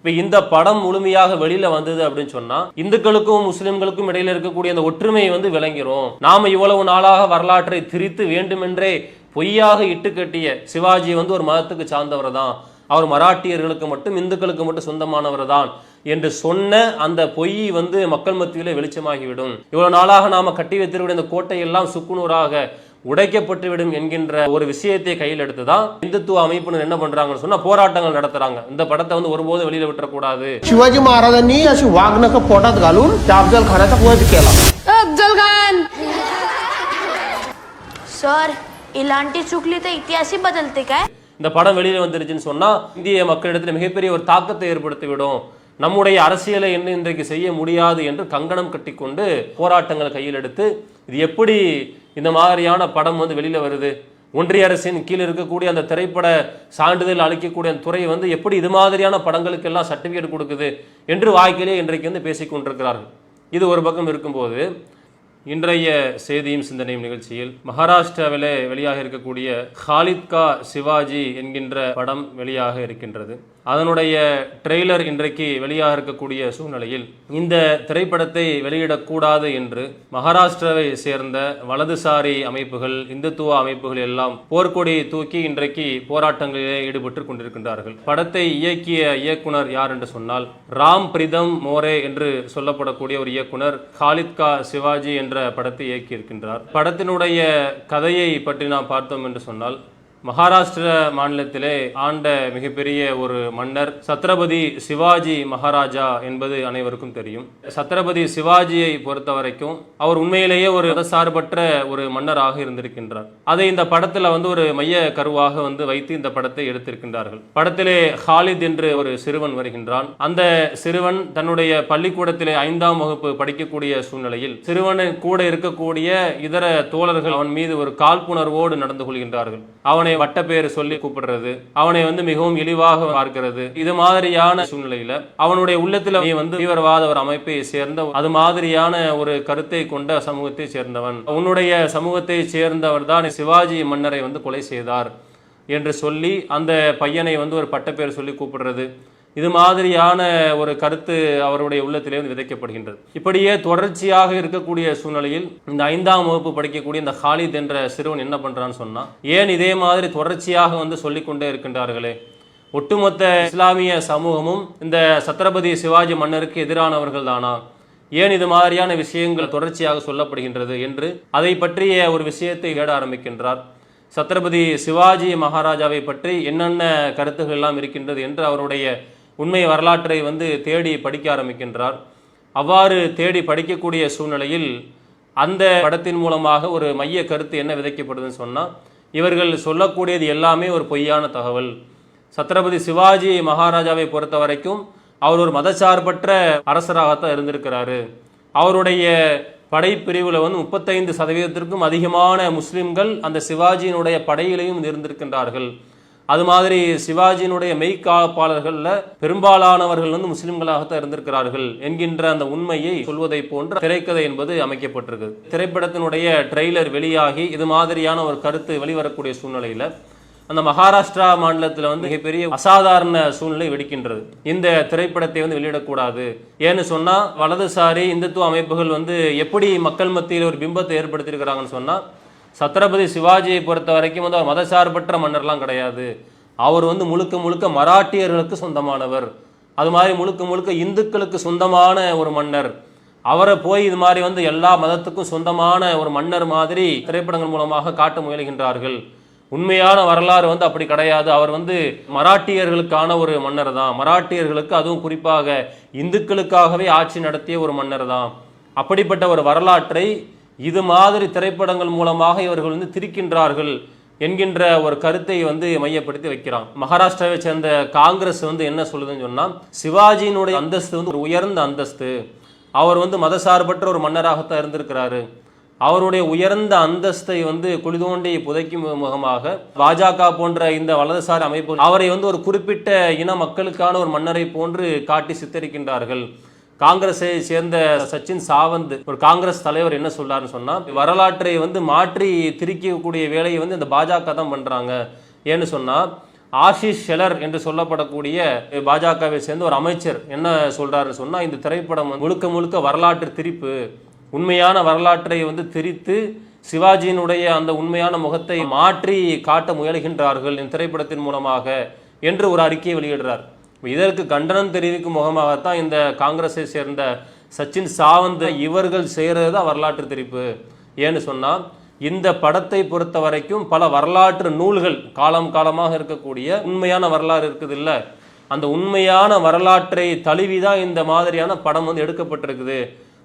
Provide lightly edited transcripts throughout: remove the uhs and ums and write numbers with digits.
இப்ப இந்த படம் முழுமையாக வெளியில வந்தது அப்படின்னு சொன்னா இந்துக்களுக்கும் முஸ்லிம்களுக்கும் இடையில இருக்கக்கூடிய அந்த ஒற்றுமை விளங்கிரும். நாம இவ்வளவு நாளாக வரலாற்றை திரித்து வேண்டுமென்றே பொய்யாக இட்டு கட்டிய சிவாஜி ஒரு மதத்துக்கு சார்ந்தவர் தான், அவர் மராட்டியர்களுக்கு மட்டும் இந்துக்களுக்கு மட்டும் சொந்தமானவர் தான் என்று சொன்ன அந்த பொய் மக்கள் மத்தியிலே வெளிச்சமாகிவிடும். இவ்வளவு நாளாக நாம கட்டி வைத்திருக்கிற இந்த கோட்டையெல்லாம் சுக்குநூறாக உடைக்கப்பட்டுவிடும் என்கின்ற ஒரு விஷயத்தை கையில் எடுத்துதான் இந்துத்துவ அமைப்பினர் என்ன பண்றாங்கன்னு சொன்னா போராட்டங்கள் நடத்துறாங்க. இந்த படத்தை ஒருபோது வெளியில விட்டுறக்கூடாது. शिवाजी महाराजांनी अशी वाघनख पोटात घालून त्या अफजल खानाचा वध केला. अफजल खान सर इलांटी चुकली तर इतिहासही बदलते काय? இந்த படம் வெளியில வந்துருச்சுன்னு சொன்னா இந்திய மக்களிடத்தில் மிகப்பெரிய ஒரு தாக்கத்தை ஏற்படுத்திவிடும். நம்முடைய அரசியலை என்ன இன்றைக்கு செய்ய முடியாது என்று கங்கணம் கட்டிக்கொண்டு போராட்டங்கள் கையில் எடுத்து இது எப்படி இந்த மாதிரியான படம் வெளியில வருது, ஒன்றிய அரசின் கீழ் இருக்கக்கூடிய அந்த திரைப்பட சான்றிதழ் அளிக்கக்கூடிய அந்த துறை எப்படி இது மாதிரியான படங்களுக்கு எல்லாம் சர்டிபிகேட் கொடுக்குது என்று வாய்க்கிலே இன்றைக்கு பேசிக் கொண்டிருக்கிறார்கள். இது ஒரு பக்கம் இருக்கும்போது இன்றைய செய்தியும் சிந்தனையும் நிகழ்ச்சியில் மகாராஷ்டிராவிலே வெளியாக இருக்கக்கூடிய காலித் கா சிவாஜி என்கின்ற படம் வெளியாக இருக்கின்றது. அதனுடைய ட்ரெய்லர் இன்றைக்கு வெளியாக இருக்கக்கூடிய சூழ்நிலையில் இந்த திரைப்படத்தை வெளியிடக்கூடாது என்று மகாராஷ்டிராவை சேர்ந்த வலதுசாரி அமைப்புகள், இந்துத்துவ அமைப்புகள் எல்லாம் போர்க்கொடி தூக்கி இன்றைக்கு போராட்டங்களிலே ஈடுபட்டு கொண்டிருக்கின்றார்கள். படத்தை இயக்கிய இயக்குனர் யார் என்று சொன்னால் ராம் பிரீதம் மோரே என்று சொல்லப்படக்கூடிய ஒரு இயக்குனர் காலித் கா சிவாஜி என்ற படத்தை இயக்கி இருக்கின்றார். படத்தினுடைய கதையை பற்றி நாம் பார்த்தோம் என்று சொன்னால் மகாராஷ்டிர மாநிலத்திலே ஆண்ட மிகப்பெரிய ஒரு மன்னர் சத்ரபதி சிவாஜி மகாராஜா என்பது அனைவருக்கும் தெரியும். சத்ரபதி சிவாஜியை பொறுத்த வரைக்கும் அவர் உண்மையிலேயே ஒரு மதசார்பற்ற ஒரு மன்னராக இருந்திருக்கின்றார். அதை இந்த படத்துல ஒரு மைய கருவாக வைத்து இந்த படத்தை எடுத்திருக்கின்றார்கள். படத்திலே ஹாலித் என்று ஒரு சிறுவன் வருகின்றான். அந்த சிறுவன் தன்னுடைய பள்ளிக்கூடத்திலே 5ஆம் வகுப்பு படிக்கக்கூடிய சூழ்நிலையில் சிறுவனை கூட இருக்கக்கூடிய இதர தோழர்கள் அவன் மீது ஒரு காழ்ப்புணர்வோடு நடந்து கொள்கின்றார்கள். அவனை வட்ட பேர் சொல்லி கூப்பிடுறது, அவனை மிகவும் இழிவாக பார்க்கிறது. இது மாதிரியான சூழ்நிலையில அவனுடைய உள்ளத்துல நீ தீவிரவாத ஒரு அமைப்பை சேர்ந்த அது மாதிரியான ஒரு கருத்தை கொண்ட சமூகத்தை சேர்ந்தவன், உன்னுடைய சமூகத்தை சேர்ந்தவர் தான் சிவாஜி மன்னரை கொலை செய்தார் என்று சொல்லி அந்த பையனை ஒரு பட்டப்பேர் சொல்லி கூப்பிடுறது, இது மாதிரியான ஒரு கருத்து அவருடைய உள்ளத்திலே விதைக்கப்படுகின்றது. இப்படியே தொடர்ச்சியாக இருக்கக்கூடிய சூழ்நிலையில் இந்த 5ஆம் வகுப்பு படிக்கக்கூடிய இந்த ஹாலித் என்ற சிறுவன் என்ன பண்றான்னு சொன்னா, ஏன் இதே மாதிரி தொடர்ச்சியாக சொல்லிக்கொண்டே இருக்கின்றார்களே, ஒட்டுமொத்த இஸ்லாமிய சமூகமும் இந்த சத்ரபதி சிவாஜி மன்னருக்கு எதிரானவர்கள் தானா, ஏன் இது மாதிரியான விஷயங்கள் தொடர்ச்சியாக சொல்லப்படுகின்றது என்று அதை பற்றிய ஒரு விஷயத்தை தேட ஆரம்பிக்கின்றார். சத்ரபதி சிவாஜி மகாராஜாவை பற்றி என்னென்ன கருத்துகள் எல்லாம் இருக்கின்றது என்று அவருடைய உண்மை வரலாற்றை தேடி படிக்க ஆரம்பிக்கின்றார். அவ்வாறு தேடி படிக்கக்கூடிய சூழ்நிலையில் அந்த படத்தின் மூலமாக ஒரு மைய கருத்து என்ன விதைக்கப்படுதுன்னு சொன்னால், இவர்கள் சொல்லக்கூடியது எல்லாமே ஒரு பொய்யான தகவல். சத்ரபதி சிவாஜி மகாராஜாவை பொறுத்த வரைக்கும் அவர் ஒரு மதச்சார்பற்ற அரசராகத்தான் இருந்திருக்கிறாரு. அவருடைய படைப்பிரிவில் 35% அதிகமான முஸ்லிம்கள் அந்த சிவாஜியினுடைய படையிலையும் இருந்திருக்கின்றார்கள். அது மாதிரி சிவாஜியினுடைய மெய்காப்பாளர்களில் பெரும்பாலானவர்கள் முஸ்லிம்களாகத்தான் இருந்திருக்கிறார்கள் என்கின்ற அந்த உண்மையை சொல்வதை போன்ற திரைக்கதை என்பது அமைக்கப்பட்டிருக்கு. திரைப்படத்தினுடைய ட்ரெய்லர் வெளியாகி இது மாதிரியான ஒரு கருத்து வெளிவரக்கூடிய சூழ்நிலையில் அந்த மகாராஷ்டிரா மாநிலத்தில் மிகப்பெரிய அசாதாரண சூழ்நிலை வெடிக்கின்றது. இந்த திரைப்படத்தை வெளியிடக்கூடாது ஏன்னு சொன்னா வலதுசாரி இந்துத்துவ அமைப்புகள் எப்படி மக்கள் மத்தியில் ஒரு பிம்பத்தை ஏற்படுத்தியிருக்கிறாங்கன்னு சொன்னா, சத்ரபதி சிவாஜியை பொறுத்த வரைக்கும் அவர் மதசார்பற்ற மன்னர்லாம் கிடையாது, அவர் முழுக்க முழுக்க மராட்டியர்களுக்கு சொந்தமானவர், அது மாதிரி முழுக்க முழுக்க இந்துக்களுக்கு சொந்தமான ஒரு மன்னர், அவரை போய் இது மாதிரி எல்லா மதத்துக்கும் சொந்தமான ஒரு மன்னர் மாதிரி திரைப்படங்கள் மூலமாக காட்ட முயல்கின்றார்கள். உண்மையான வரலாறு அப்படி கிடையாது, அவர் மராட்டியர்களுக்கான ஒரு மன்னர் தான், மராட்டியர்களுக்கு அதுவும் குறிப்பாக இந்துக்களுக்காகவே ஆட்சி நடத்திய ஒரு மன்னர் தான். அப்படிப்பட்ட ஒரு வரலாற்றை இது மாதிரி திரைப்படங்கள் மூலமாக இவர்கள் திரிக்கின்றார்கள் என்கின்ற ஒரு கருத்தை மையப்படுத்தி வைக்கிறான். மகாராஷ்டிராவை சேர்ந்த காங்கிரஸ் என்ன சொல்லுதுன்னு சொன்னா, சிவாஜியினுடைய அந்தஸ்து ஒரு உயர்ந்த அந்தஸ்து, அவர் மதசார்பற்ற ஒரு மன்னராகத்தான் இருந்திருக்கிறாரு, அவருடைய உயர்ந்த அந்தஸ்தை குளிதோண்டி புதைக்கும் முகமாக பாஜக போன்ற இந்த வலதுசாரி அமைப்பு அவரை ஒரு குறிப்பிட்ட இன மக்களுக்கான ஒரு மன்னரை போன்று காட்டி சித்தரிக்கின்றார்கள். காங்கிரஸை சேர்ந்த சச்சின் சாவந்த் ஒரு காங்கிரஸ் தலைவர் என்ன சொல்றாருன்னு சொன்னா, வரலாற்றை மாற்றி திரிக்கக்கூடிய வேலையை இந்த பாஜக தான் பண்றாங்க. ஏன்னு சொன்னா ஆஷிஷ் ஷெலர் என்று சொல்லப்படக்கூடிய பாஜகவை சேர்ந்த ஒரு அமைச்சர் என்ன சொல்றாருன்னு சொன்னா, இந்த திரைப்படம் முழுக்க முழுக்க வரலாற்று திரிப்பு, உண்மையான வரலாற்றை திரித்து சிவாஜியினுடைய அந்த உண்மையான முகத்தை மாற்றி காட்ட முயல்கின்றார்கள் இந்த திரைப்படத்தின் மூலமாக என்று ஒரு அறிக்கையை வெளியிடுறார். இதற்கு கண்டனம் தெரிவிக்கும் முகமாகத்தான் இந்த காங்கிரஸை சேர்ந்த சச்சின் சாவந்த் இவர்கள் செய்யறதுதான் வரலாற்று திரிப்பு. ஏன்னு சொன்னா, இந்த படத்தை பொறுத்த வரைக்கும் பல வரலாற்று நூல்கள் காலம் காலமாக இருக்கக்கூடிய உண்மையான வரலாறு இருக்குது இல்ல, அந்த உண்மையான வரலாற்றை தழுவிதான் இந்த மாதிரியான படம் எடுக்கப்பட்டிருக்குது.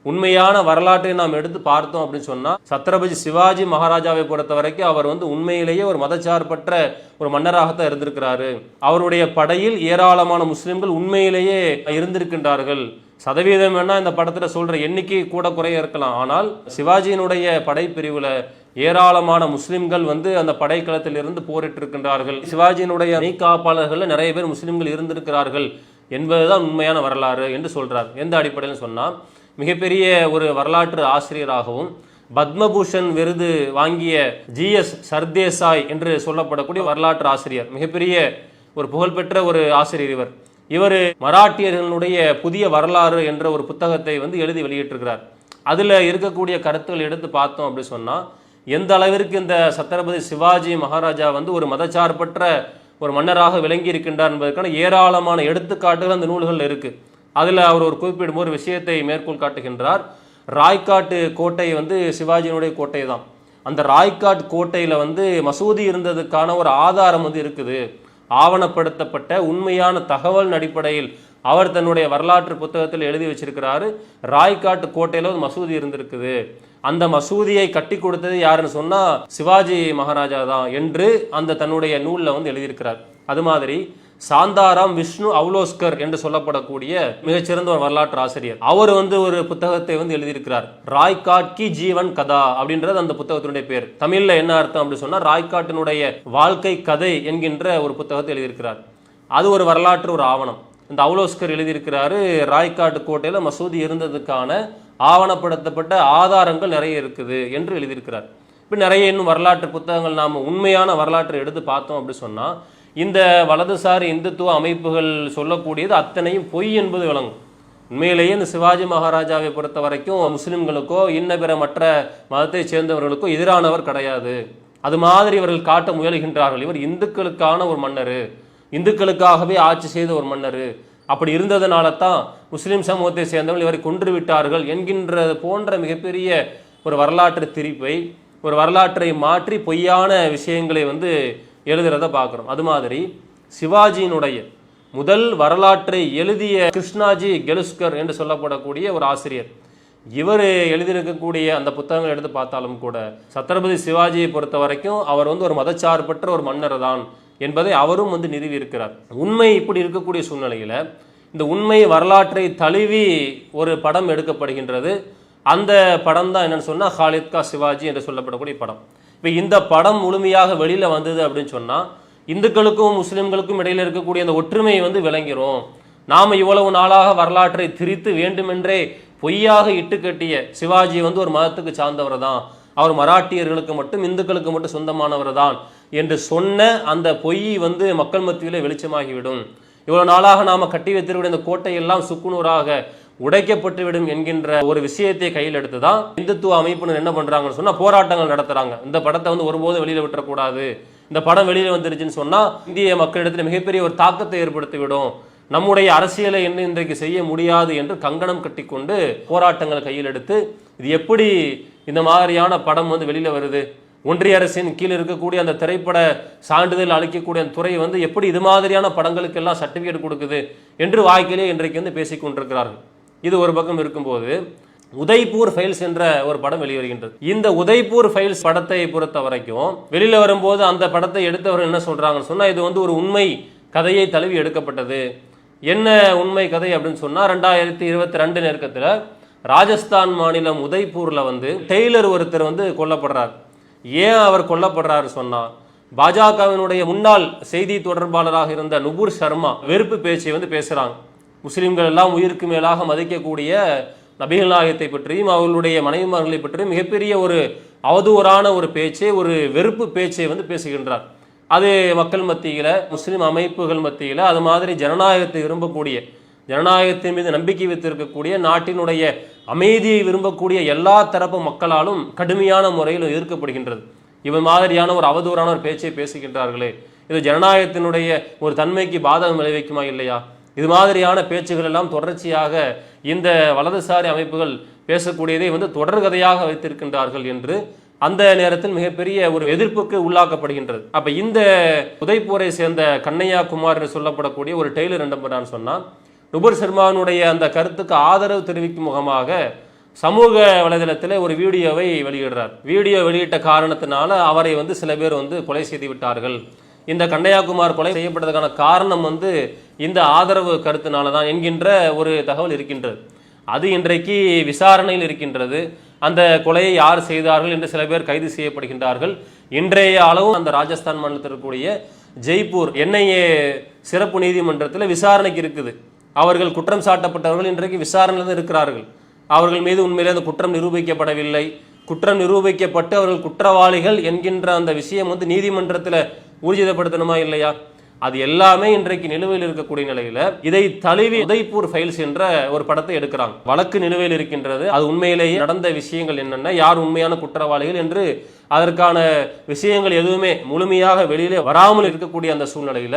உண்மையான வரலாற்றை நாம் எடுத்து பார்த்தோம் அப்படின்னு சொன்னா, சத்ரபதி சிவாஜி மகாராஜாவை பொறுத்த வரைக்கும் அவர் உண்மையிலேயே ஒரு மதச்சார்பற்ற ஒரு மன்னராகத்தான் இருந்திருக்கிறாரு. அவருடைய படையில் ஏராளமான முஸ்லிம்கள் உண்மையிலேயே இருந்திருக்கின்றார்கள். சதவீதம் வேணா இந்த படத்துல சொல்ற எண்ணிக்கை கூட குறைய இருக்கலாம், ஆனால் சிவாஜியினுடைய படைப்பிரிவுல ஏராளமான முஸ்லிம்கள் அந்த படைக்களத்தில் இருந்து போரிட்டு இருக்கின்றார்கள். சிவாஜியினுடைய மெய்காப்பாளர்கள் நிறைய பேர் முஸ்லிம்கள் இருந்திருக்கிறார்கள் என்பதுதான் உண்மையான வரலாறு என்று சொல்றார். எந்த அடிப்படையில் சொன்னா, மிகப்பெரிய ஒரு வரலாற்று ஆசிரியராகவும் பத்மபூஷன் விருது வாங்கிய ஜிஎஸ் சர்தேசாய் என்று சொல்லப்படக்கூடிய வரலாற்று ஆசிரியர், மிகப்பெரிய ஒரு புகழ்பெற்ற ஒரு ஆசிரியர். இவர் மராட்டியர்களுடைய புதிய வரலாறு என்ற ஒரு புத்தகத்தை எழுதி வெளியிட்டிருக்கிறார். அதுல இருக்கக்கூடிய கருத்துக்கள் எடுத்து பார்த்தோம் அப்படி சொன்னா, எந்த அளவிற்கு இந்த சத்ரபதி சிவாஜி மகாராஜா ஒரு மதச்சார்பற்ற ஒரு மன்னராக விளங்கி இருக்கின்றார் என்பதற்கான ஏராளமான எடுத்துக்காட்டுகள் அந்த நூல்கள் இருக்கு. அதுல அவர் ஒரு குறிப்பிடும் ஒரு விஷயத்தை மேற்கோள் காட்டுகின்றார். ராய்காட் கோட்டை சிவாஜியினுடைய கோட்டை தான். அந்த ராய்காட் கோட்டையில மசூதி இருந்ததுக்கான ஒரு ஆதாரம் இருக்குது. ஆவணப்படுத்தப்பட்ட உண்மையான தகவல் அடிப்படையில் அவர் தன்னுடைய வரலாற்று புத்தகத்தில் எழுதி வச்சிருக்கிறாரு. ராய்காட் கோட்டையில ஒரு மசூதி இருந்திருக்குது. அந்த மசூதியை கட்டி கொடுத்தது யாருன்னு சொன்னா சிவாஜி மகாராஜா தான் என்று அந்த தன்னுடைய நூல்ல எழுதியிருக்கிறார். அது மாதிரி சாந்தாராம் விஷ்ணு அவுலோஸ்கர் என்று சொல்லப்படக்கூடிய மிகச்சிறந்த ஒரு வரலாற்று ஆசிரியர், அவர் ஒரு புத்தகத்தை எழுதியிருக்கிறார். ராய்காட் கி ஜீவன் கதா அப்படின்றது அந்த புத்தகத்தினுடைய பேர். தமிழ்ல என்ன அர்த்தம் அப்படின்னு சொன்னா, ராய்காட்டினுடைய வாழ்க்கை கதை என்கின்ற ஒரு புத்தகத்தை எழுதியிருக்கிறார். அது ஒரு வரலாற்று ஒரு ஆவணம். இந்த அவுலோஸ்கர் எழுதியிருக்கிறாரு, ராய்காட் கோட்டையில மசூதி இருந்ததுக்கான ஆவணப்படுத்தப்பட்ட ஆதாரங்கள் நிறைய இருக்குது என்று எழுதியிருக்கிறார். இப்ப நிறைய இன்னும் வரலாற்று புத்தகங்கள் நாம உண்மையான வரலாற்றை எடுத்து பார்த்தோம் அப்படி சொன்னா, இந்த வலதுசாரி இந்துத்துவ அமைப்புகள் சொல்லக்கூடியது அத்தனையும் பொய் என்பது விளங்கும். உண்மையிலேயே இந்த சிவாஜி மகாராஜாவை பொறுத்த வரைக்கும் முஸ்லிம்களுக்கோ இன்ன பிற மற்ற மதத்தை சேர்ந்தவர்களுக்கோ எதிரானவர் கிடையாது. அது மாதிரி இவர்கள் காட்ட முயல்கின்றார்கள். இவர் இந்துக்களுக்கான ஒரு மன்னர், இந்துக்களுக்காகவே ஆட்சி செய்த ஒரு மன்னர், அப்படி இருந்ததுனால தான் முஸ்லிம் சமூகத்தை சேர்ந்தவர்கள் இவரை கொன்று விட்டார்கள் என்கின்றது போன்ற மிகப்பெரிய ஒரு வரலாற்று திரிப்பை, ஒரு வரலாற்றை மாற்றி பொய்யான விஷயங்களை எழுதுறத பார்க்குறோம். அது மாதிரி சிவாஜியினுடைய முதல் வரலாற்றை எழுதிய கிருஷ்ணாஜி கெலுஸ்கர் என்று சொல்லப்படக்கூடிய ஒரு ஆசிரியர், இவர் எழுதியிருக்கக்கூடிய அந்த புத்தகங்கள் எடுத்து பார்த்தாலும் கூட சத்ரபதி சிவாஜியை பொறுத்த வரைக்கும் அவர் ஒரு மதச்சார்பற்ற ஒரு மன்னர் தான் என்பதை அவரும் நிறுவி இருக்கிறார். உண்மை இப்படி இருக்கக்கூடிய சூழ்நிலையில இந்த உண்மை வரலாற்றை தழுவி ஒரு படம் எடுக்கப்படுகின்றது. அந்த படம் தான் என்னன்னு சொன்னா ஹாலித் கா சிவாஜி என்று சொல்லப்படக்கூடிய படம். இப்போ இந்த படம் முழுமையாக வெளியில வந்தது அப்படின்னு சொன்னா, இந்துக்களுக்கும் முஸ்லிம்களுக்கும் இடையில இருக்கக்கூடிய அந்த ஒற்றுமை விளங்கிரும். நாம இவ்வளவு நாளாக வரலாற்றை திரித்து வேண்டுமென்றே பொய்யாக இட்டுக்கட்டிய சிவாஜி ஒரு மதத்துக்கு சார்ந்தவர் தான், அவர் மராட்டியர்களுக்கு மட்டும் இந்துக்களுக்கு மட்டும் சொந்தமானவர் தான் என்று சொன்ன அந்த பொய் மக்கள் மத்தியிலே வெளிச்சமாகிவிடும். இவ்வளவு நாளாக நாம கட்டி வைத்திருக்கிற இந்த கோட்டையெல்லாம் சுக்குநூறாக உடைக்கப்பட்டுவிடும் என்கின்ற ஒரு விஷயத்தை கையில் எடுத்துதான் இந்துத்துவ அமைப்பினர் என்ன பண்றாங்கன்னு சொன்னா போராட்டங்கள் நடத்துறாங்க. இந்த படத்தை ஒருபோதும் வெளியில விட்டுறக்கூடாது, இந்த படம் வெளியில வந்துருச்சுன்னு சொன்னா இந்திய மக்களிடத்தில் மிகப்பெரிய ஒரு தாக்கத்தை ஏற்படுத்திவிடும், நம்முடைய அரசியலை என்ன இன்றைக்கு செய்ய முடியாது என்று கங்கணம் கட்டிக்கொண்டு போராட்டங்களை கையில் எடுத்து, இது எப்படி இந்த மாதிரியான படம் வெளியில வருது, ஒன்றிய அரசின் கீழ் இருக்கக்கூடிய அந்த திரைப்பட சான்றிதழ் அளிக்கக்கூடிய அந்த துறை எப்படி இது மாதிரியான படங்களுக்கு எல்லாம் சர்டிபிகேட் கொடுக்குது என்று வாய்க்கிலே இன்றைக்கு பேசிக் கொண்டிருக்கிறார்கள். இது ஒரு பக்கம் இருக்கும்போது உதய்பூர் ஃபைல்ஸ் என்ற ஒரு படம் வெளிவருகின்றது. இந்த உதய்பூர் ஃபைல்ஸ் படத்தை பொறுத்த வரைக்கும் வெளியில வரும்போது அந்த படத்தை எடுத்தவர் என்ன சொல்றாங்கன்னு சொன்னா, இது ஒரு உண்மை கதையை தழுவி எடுக்கப்பட்டது. என்ன உண்மை கதை அப்படின்னு சொன்னா, 2022 நெருக்கத்துல ராஜஸ்தான் மாநிலம் உதய்பூர்ல டெய்லர் ஒருத்தர் கொல்லப்படுறார். ஏன் அவர் கொல்லப்படுறாரு சொன்னா, பாஜகவினுடைய முன்னாள் செய்தி தொடர்பாளராக இருந்த நுபுர் சர்மா வெறுப்பு பேச்சை பேசுறாங்க. முஸ்லிம்கள் எல்லாம் உயிருக்கு மேலாக மதிக்கக்கூடிய நபிகள் நாயகத்தை பற்றியும் அவர்களுடைய மனைவிமார்களை பற்றியும் மிகப்பெரிய ஒரு அவதூறான ஒரு பேச்சை, ஒரு வெறுப்பு பேச்சை பேசுகின்றார். அது மக்கள் மத்தியில், முஸ்லீம் அமைப்புகள் மத்தியில் அது மாதிரி ஜனநாயகத்தை விரும்பக்கூடிய, ஜனநாயகத்தின் மீது நம்பிக்கை வைத்திருக்கக்கூடிய, நாட்டினுடைய அமைதியை விரும்பக்கூடிய எல்லா தரப்பு மக்களாலும் கடுமையான முறையில் எதிர்க்கப்படுகின்றது. இவன் மாதிரியான ஒரு அவதூறான ஒரு பேச்சை பேசுகின்றார்களே, இது ஜனநாயகத்தினுடைய ஒரு தன்மைக்கு பாதகம் விளைவிக்குமா இல்லையா? இது மாதிரியான பேச்சுகள் எல்லாம் தொடர்ச்சியாக இந்த வலதுசாரி அமைப்புகள் பேசக்கூடியதை தொடர்கதையாக வைத்திருக்கின்றார்கள் என்று அந்த நேரத்தில் மிகப்பெரிய ஒரு எதிர்ப்புக்கு உள்ளாக்கப்படுகின்றது. அப்ப இந்த உதய்பூரை சேர்ந்த கண்ணையா குமார் என்று சொல்லப்படக்கூடிய ஒரு டெய்லர் என்ன பண்ணான்னு சொன்னா, நுபுர் சர்மானுடைய அந்த கருத்துக்கு ஆதரவு தெரிவிக்கும் முகமாக சமூக வலைதளத்தில் ஒரு வீடியோவை வெளியிடுறார். வீடியோ வெளியிட்ட காரணத்தினால அவரை சில பேர் கொலை செய்து விட்டார்கள். இந்த கண்ணையாகுமார் கொலை செய்யப்பட்டதுக்கான காரணம் இந்த ஆதரவு கருத்தினால தான் என்கின்ற ஒரு தகவல் இருக்கின்றது. அது இன்றைக்கு விசாரணையில் இருக்கின்றது. அந்த கொலையை யார் செய்தார்கள் என்று சில பேர் கைது செய்யப்படுகின்றார்கள். இன்றைய அளவும் அந்த ராஜஸ்தான் மாநிலத்தில் இருக்கக்கூடிய ஜெய்ப்பூர் என்ஐஏ சிறப்பு நீதிமன்றத்தில் விசாரணைக்கு இருக்குது. அவர்கள் குற்றம் சாட்டப்பட்டவர்கள் இன்றைக்கு விசாரணையில் இருக்கிறார்கள். அவர்கள் மீது உண்மையிலே அந்த குற்றம் நிரூபிக்கப்படவில்லை. குற்றம் நிரூபிக்கப்பட்டு அவர்கள் குற்றவாளிகள் என்கின்ற அந்த விஷயம் நீதிமன்றத்தில் ஊர்ஜிதப்படுத்தணுமா இல்லையா? அது எல்லாமே இன்றைக்கு நிலுவையில் இருக்கக்கூடிய நிலையில இதை தழுவி உதய்பூர் ஃபைல்ஸ் என்ற ஒரு படத்தை எடுக்கிறாங்க. வழக்கு நிலுவையில் இருக்கின்றது. அது உண்மையிலேயே நடந்த விஷயங்கள் என்னென்ன, யார் உண்மையான குற்றவாளிகள் என்று அதற்கான விஷயங்கள் எதுவுமே முழுமையாக வெளியிலே வராமல் இருக்கக்கூடிய அந்த சூழ்நிலையில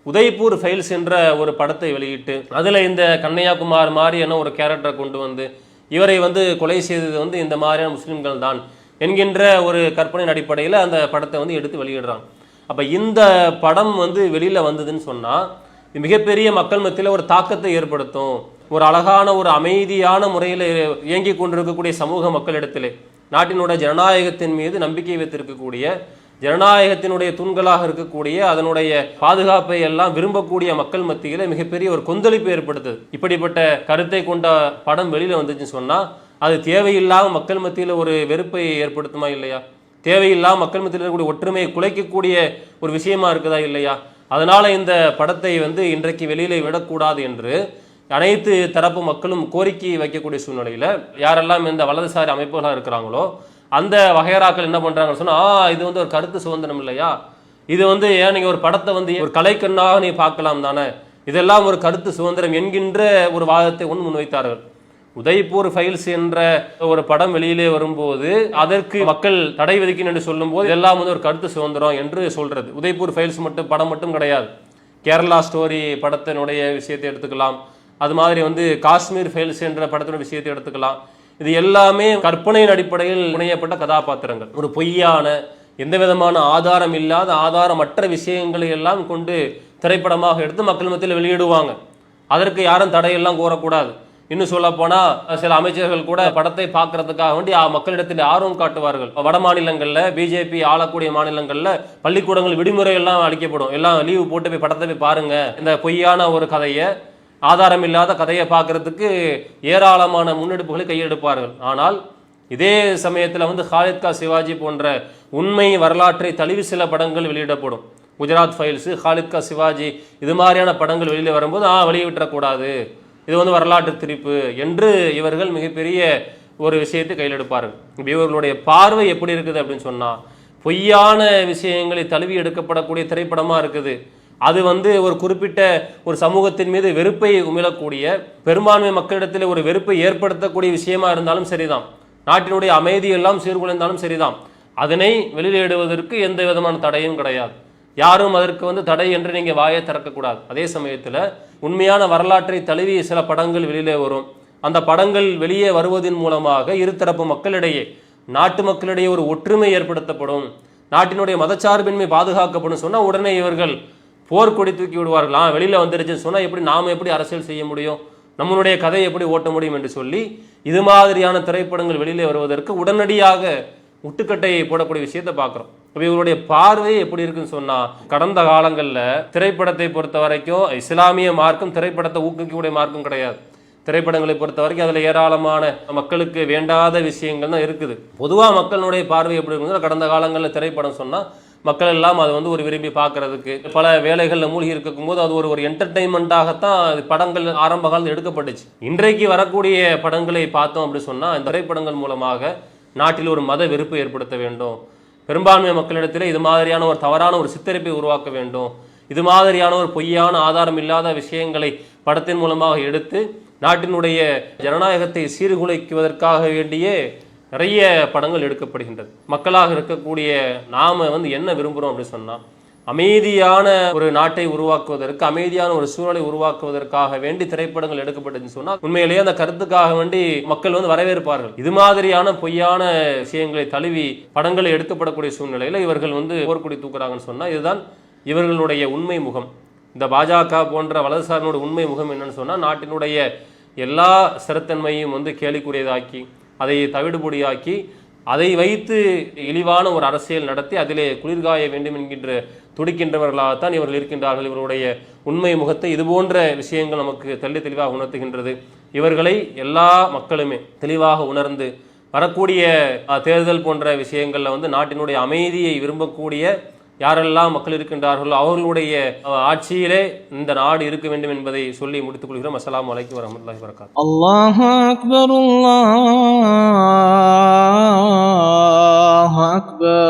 உதய்பூர் ஃபைல்ஸ் என்ற ஒரு படத்தை வெளியிட்டு அதுல இந்த கண்ணையாகுமார் மாதிரியான ஒரு கேரக்டரை கொண்டு இவரை கொலை செய்தது இந்த மாதிரியான முஸ்லிம்கள் தான் என்கின்ற ஒரு கற்பனையின் அடிப்படையில் அந்த படத்தை எடுத்து வெளியிடுறாங்க. அப்ப இந்த படம் வெளியில வந்ததுன்னு சொன்னா மிகப்பெரிய மக்கள் மத்தியில் ஒரு தாக்கத்தை ஏற்படுத்தும். ஒரு அழகான ஒரு அமைதியான முறையில் இயங்கி கொண்டிருக்கக்கூடிய சமூக மக்களிடத்திலே, நாட்டினுடைய ஜனநாயகத்தின் மீது நம்பிக்கை வைத்திருக்கக்கூடிய, ஜனநாயகத்தினுடைய தூண்களாக இருக்கக்கூடிய, அதனுடைய பாதுகாப்பை எல்லாம் விரும்பக்கூடிய மக்கள் மத்தியில் மிகப்பெரிய ஒரு கொந்தளிப்பு ஏற்படுத்துது. இப்படிப்பட்ட கருத்தை கொண்ட படம் வெளியில வந்துச்சுன்னு சொன்னா அது தேவையில்லாம மக்கள் மத்தியில் ஒரு வெறுப்பை ஏற்படுத்துமா இல்லையா? தேவையில்லாம மக்கள் மத்தியில் இருக்கக்கூடிய ஒற்றுமையை குலைக்கக்கூடிய ஒரு விஷயமா இருக்குதா இல்லையா? அதனால இந்த படத்தை இன்றைக்கு வெளியில விடக்கூடாது என்று அனைத்து தரப்பு மக்களும் கோரிக்கை வைக்கக்கூடிய சூழ்நிலையில யாரெல்லாம் இந்த வலதுசாரி அமைப்புகளாக இருக்கிறாங்களோ அந்த வகையராக்கள் என்ன பண்றாங்கன்னு சொன்னா, இது ஒரு கருத்து சுதந்திரம் இல்லையா? இது ஏன் நீங்க ஒரு படத்தை ஒரு கலைக்கண்ணாக நீ பார்க்கலாம் தானே, இதெல்லாம் ஒரு கருத்து சுதந்திரம் என்கின்ற ஒரு வாதத்தை முன்வைத்தார்கள். உதய்பூர் ஃபைல்ஸ் என்ற ஒரு படம் வெளியிலே வரும்போது அதற்கு மக்கள் தடை விதிக்கணும் என்று சொல்லும் போது எல்லாம் ஒரு கருத்து சுதந்திரம் என்று சொல்றது. உதய்பூர் ஃபைல்ஸ் மட்டும் படம் மட்டும் கிடையாது. கேரளா ஸ்டோரி படத்தினுடைய விஷயத்தை எடுத்துக்கலாம். அது மாதிரி காஷ்மீர் ஃபைல்ஸ் என்ற படத்தினுடைய விஷயத்தை எடுத்துக்கலாம். இது எல்லாமே கற்பனையின் அடிப்படையில் புனையப்பட்ட கதாபாத்திரங்கள். ஒரு பொய்யான, எந்த விதமான ஆதாரம் இல்லாத, ஆதாரமற்ற விஷயங்களை எல்லாம் கொண்டு திரைப்படமாக எடுத்து மக்கள் மத்தியில் வெளியிடுவாங்க. அதற்கு யாரும் தடையெல்லாம் கோரக்கூடாது. இன்னும் சொல்ல போனா சில அமைச்சர்கள் கூட படத்தை பார்க்கறதுக்காக வேண்டி மக்களிடத்தில் ஆர்வம் காட்டுவார்கள். வட மாநிலங்கள்ல, பிஜேபி ஆளக்கூடிய மாநிலங்கள்ல பள்ளிக்கூடங்கள் விடுமுறை எல்லாம் அளிக்கப்படும். எல்லாம் லீவு போட்டு போய் படத்தை போய் பாருங்க. இந்த பொய்யான ஒரு கதையை, ஆதாரம் இல்லாத கதையை பார்க்கறதுக்கு ஏராளமான முன்னெடுப்புகளை கையெடுப்பார்கள். ஆனால் இதே சமயத்தில் ஹாலித் கா சிவாஜி போன்ற உண்மை வரலாற்றை தழுவி சில படங்கள் வெளியிடப்படும். குஜராத் ஃபைல்ஸ், ஹாலித் கா சிவாஜி, இது மாதிரியான படங்கள் வெளியில வரும்போது வெளியிடக்கூடாது, இது வரலாற்று திரிப்பு என்று இவர்கள் மிகப்பெரிய ஒரு விஷயத்தை கையில் எடுப்பார்கள். இவர்களுடைய பார்வை எப்படி இருக்குது அப்படின்னு சொன்னா, பொய்யான விஷயங்களை தழுவி எடுக்கப்படக்கூடிய திரைப்படமா இருக்குது. அது ஒரு குறிப்பிட்ட ஒரு சமூகத்தின் மீது வெறுப்பை உமிழக்கூடிய, பெரும்பான்மை மக்களிடத்தில் ஒரு வெறுப்பை ஏற்படுத்தக்கூடிய விஷயமா இருந்தாலும் சரிதான், நாட்டினுடைய அமைதியெல்லாம் சீர்குலைந்தாலும் சரிதான், அதனை வெளியிடுவதற்கு எந்த விதமான தடையும் கிடையாது. யாரும் அதற்கு தடை என்று நீங்க வாயை திறக்கக்கூடாது. அதே சமயத்தில் உண்மையான வரலாற்றை தழுவி சில படங்கள் வெளியிலே வரும். அந்த படங்கள் வெளியே வருவதன் மூலமாக இருதரப்பு மக்களிடையே, நாட்டு மக்களிடையே ஒரு ஒற்றுமை ஏற்படுத்தப்படும், நாட்டினுடைய மதச்சார்பின்மை பாதுகாக்கப்படும் சொன்னா உடனே இவர்கள் போர்க்கொடி தூக்கி விடுவார்கள். வெளியில வந்துருச்சுன்னு சொன்னா எப்படி நாம எப்படி அரசியல் செய்ய முடியும், நம்மளுடைய கதையை எப்படி ஓட்ட முடியும் என்று சொல்லி இது மாதிரியான திரைப்படங்கள் வெளியிலே வருவதற்கு உடனடியாக முட்டுக்கட்டையை போடக்கூடிய விஷயத்தை பார்க்குறோம். இப்போ இவருடைய பார்வை எப்படி இருக்குன்னு சொன்னா, கடந்த காலங்களில் திரைப்படத்தை பொறுத்த வரைக்கும் இஸ்லாமிய மார்க்கம் திரைப்படத்தை ஊக்குவிக்கக்கூடிய மார்க்கம் கிடையாது. திரைப்படங்களை பொறுத்த வரைக்கும் அதில் ஏராளமான மக்களுக்கு வேண்டாத விஷயங்கள் தான் இருக்குது. பொதுவாக மக்களுடைய பார்வை எப்படி இருக்குன்னா, கடந்த காலங்களில் திரைப்படம் சொன்னால் மக்கள் எல்லாம் அது ஒரு விரும்பி பார்க்கறதுக்கு பல வேலைகளில் மூழ்கி இருக்கும் போது அது ஒரு என்டர்டெயின்மெண்ட்டாகத்தான் படங்கள் ஆரம்ப காலத்தில் எடுக்கப்பட்டுச்சு. இன்றைக்கு வரக்கூடிய படங்களை பார்த்தோம் அப்படின்னு சொன்னால், இந்த திரைப்படங்கள் மூலமாக நாட்டில் ஒரு மத வெறுப்பு ஏற்படுத்த வேண்டும், பெரும்பான்மை மக்களிடத்தில் இது மாதிரியான ஒரு தவறான ஒரு சித்தரிப்பை உருவாக்க வேண்டும், இது மாதிரியான ஒரு பொய்யான ஆதாரம் இல்லாத விஷயங்களை படத்தின் மூலமாக எடுத்து நாட்டினுடைய ஜனநாயகத்தை சீர்குலைக்குவதற்காக வேண்டிய நிறைய படங்கள் எடுக்கப்படுகின்றது. மக்களாக இருக்கக்கூடிய நாம என்ன விரும்புகிறோம் அப்படின்னு சொன்னால், அமைதியான ஒரு நாட்டை உருவாக்குவதற்கு, அமைதியான ஒரு சூழலை உருவாக்குவதற்காக வேண்டி திரைப்படங்கள் எடுக்கப்பட்டதுன்னு சொன்னால் உண்மையிலேயே அந்த கருத்துக்காக வேண்டி மக்கள் வரவேற்பார்கள். இது மாதிரியான பொய்யான விஷயங்களை தழுவி படங்களை எடுக்கப்படக்கூடிய சூழ்நிலையில் இவர்கள் போர்க்குடி தூக்குறாங்கன்னு சொன்னால் இதுதான் இவர்களுடைய உண்மை முகம். இந்த பாஜக போன்ற வலதுசாரினுடைய உண்மை முகம் என்னன்னு சொன்னால், நாட்டினுடைய எல்லா ஸ்திரத்தன்மையும் கேலிக்குரியதாக்கி, அதை தவிடுபொடியாக்கி, அதை வைத்து இழிவான ஒரு அரசியல் நடத்தி அதிலே குளிர்காய வேண்டும் என்கின்ற துடிக்கின்றவர்களாகத்தான் இவர்கள் இருக்கின்றார்கள். இவருடைய உண்மை முகத்தை இது போன்ற விஷயங்கள் நமக்கு தெளிவாக உணர்த்துகின்றது. இவர்களை எல்லா மக்களுமே தெளிவாக உணர்ந்து வரக்கூடிய தேர்தல் போன்ற விஷயங்களில் நாட்டினுடைய அமைதியை விரும்பக்கூடிய யாரெல்லாம் மக்கள் இருக்கின்றார்களோ அவர்களுடைய ஆட்சியிலே இந்த நாடு இருக்க வேண்டும் என்பதை சொல்லி முடித்துக் கொள்கிறோம். அஸ்ஸலாமு அலைக்கும் வரஹ்மத்துல்லாஹி வபரகாத்துஹு. அல்லாஹு அக்பர், அல்லாஹு அக்பர்.